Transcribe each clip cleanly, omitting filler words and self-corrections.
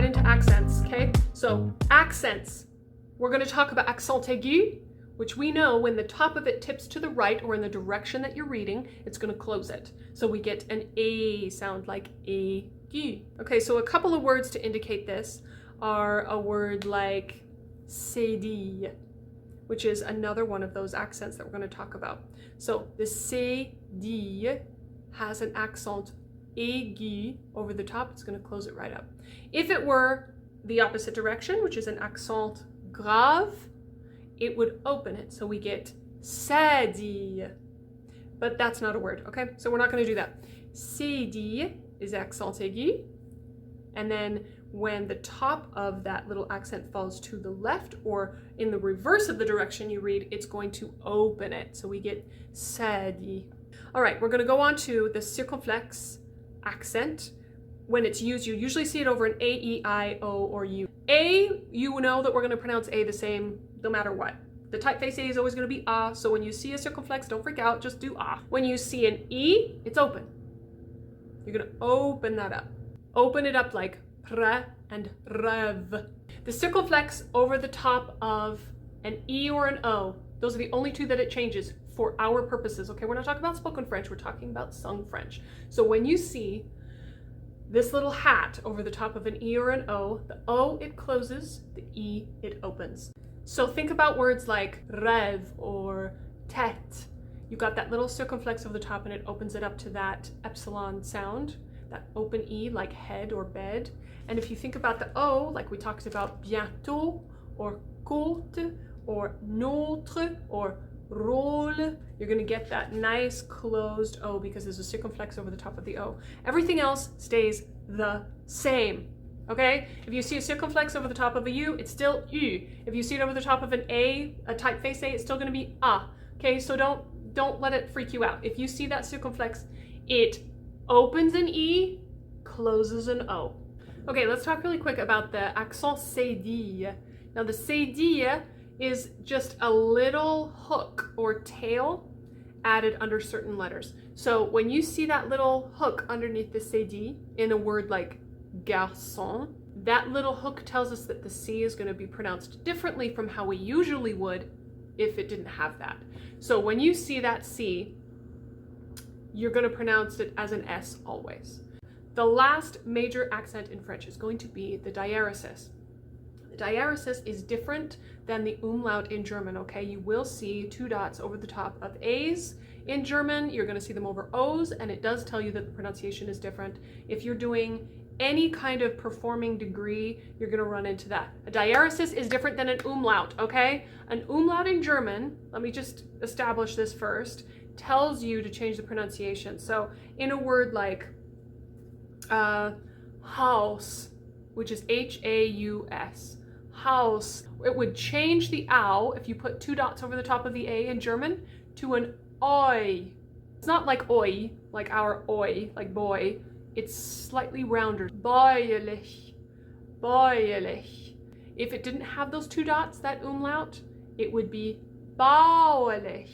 into accents, okay? So accents, we're going to talk about accent aigu, which we know when the top of it tips to the right or in the direction that you're reading, it's going to close it. So we get an A sound like aigu. Okay, so a couple of words to indicate this are a word like cédille, which is another one of those accents that we're going to talk about. So the cédille has an accent aigu over the top. It's going to close it right up. If it were the opposite direction, which is an accent grave, it would open it. So we get cédille, but that's not a word, okay? So we're not going to do that. Cédille is accent aigu, and then when the top of that little accent falls to the left or in the reverse of the direction you read, it's going to open it. So we get cédille. All right, we're going to go on to the circumflex accent. When it's used, you usually see it over an A, E, I, O, or U. A, you know that we're going to pronounce A the same no matter what. The typeface A is always going to be ah, so when you see a circumflex, don't freak out, just do ah. When you see an E, it's open. You're going to open that up. Open it up like pre and rêve. The circumflex over the top of an E or an O, those are the only two that it changes for our purposes, okay? We're not talking about spoken French, we're talking about sung French. So when you see this little hat over the top of an E or an O, the O, it closes, the E, it opens. So think about words like rêve or tête. You got that little circumflex over the top and it opens it up to that epsilon sound, that open E like head or bed. And if you think about the O, like we talked about bientôt or courte or notre or rôle, you're going to get that nice closed O because there's a circumflex over the top of the O. Everything else stays the same, okay? If you see a circumflex over the top of a U, it's still U. If you see it over the top of an A, a typeface A, it's still going to be A, okay? So don't let it freak you out. If you see that circumflex, it opens an E, closes an O. Okay, let's talk really quick about the accent cédille. Now the cédille is just a little hook or tail added under certain letters. So when you see that little hook underneath the cédille in a word like garçon, that little hook tells us that the C is going to be pronounced differently from how we usually would if it didn't have that. So when you see that C, you're going to pronounce it as an S always. The last major accent in French is going to be the diarisis. The diarisis is different than the umlaut in German, okay? You will see two dots over the top of A's in German. You're going to see them over O's, and it does tell you that the pronunciation is different. If you're doing any kind of performing degree, you're going to run into that. A diarisis is different than an umlaut, okay? An umlaut in German, let me just establish this first, tells you to change the pronunciation. So in a word like house, which is H-A-U-S, house, it would change the ow if you put two dots over the top of the A in German to an oi. It's not like oi, like our oi, like boy. It's slightly rounder. Bäuerlich, bäuerlich. If it didn't have those two dots, that umlaut, it would be bauerlich.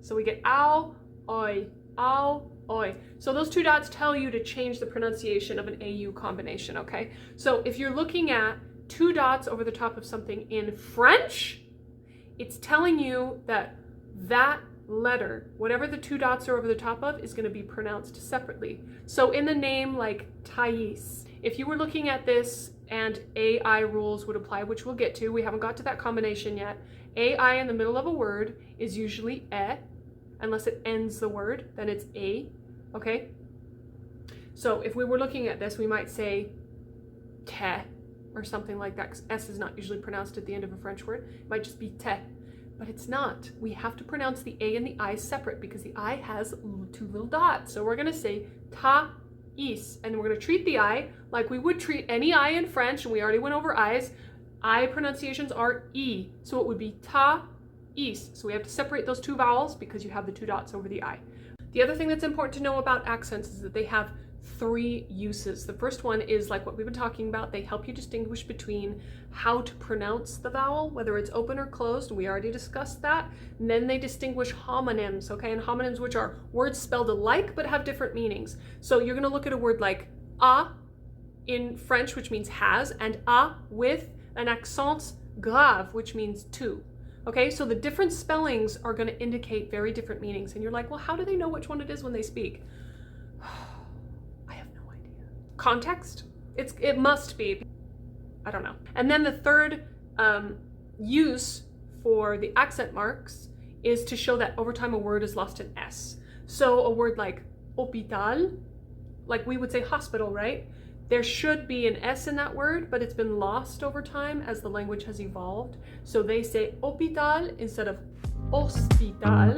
So we get ow, oi, ow, oi. So those two dots tell you to change the pronunciation of an AU combination, okay? So if you're looking at two dots over the top of something in French, it's telling you that that letter, whatever the two dots are over the top of, is going to be pronounced separately. So in the name like Thais, if you were looking at this and AI rules would apply, which we'll get to, we haven't got to that combination yet. AI in the middle of a word is usually unless it ends the word, then it's A, okay? So if we were looking at this, we might say te or something like that, because S is not usually pronounced at the end of a French word. It might just be te, but it's not. We have to pronounce the A and the I separate because the I has two little dots. So we're gonna say Thais, and we're gonna treat the I like we would treat any I in French, and we already went over I's. I pronunciations are E, so it would be Thais. So we have to separate those two vowels because you have the two dots over the I. The other thing that's important to know about accents is that they have three uses. The first one is like what we've been talking about. They help you distinguish between how to pronounce the vowel, whether it's open or closed, and we already discussed that. And then they distinguish homonyms, okay? And homonyms, which are words spelled alike but have different meanings. So you're gonna look at a word like a, in French, which means has, and a with an accent grave, which means to. Okay, so the different spellings are going to indicate very different meanings. And you're like, well, how do they know which one it is when they speak? I have no idea. Context? It must be. I don't know. And then the third use for the accent marks is to show that over time a word has lost an S. So a word like hôpital, like we would say hospital, right? There should be an S in that word, but it's been lost over time as the language has evolved. So they say hôpital instead of hospital.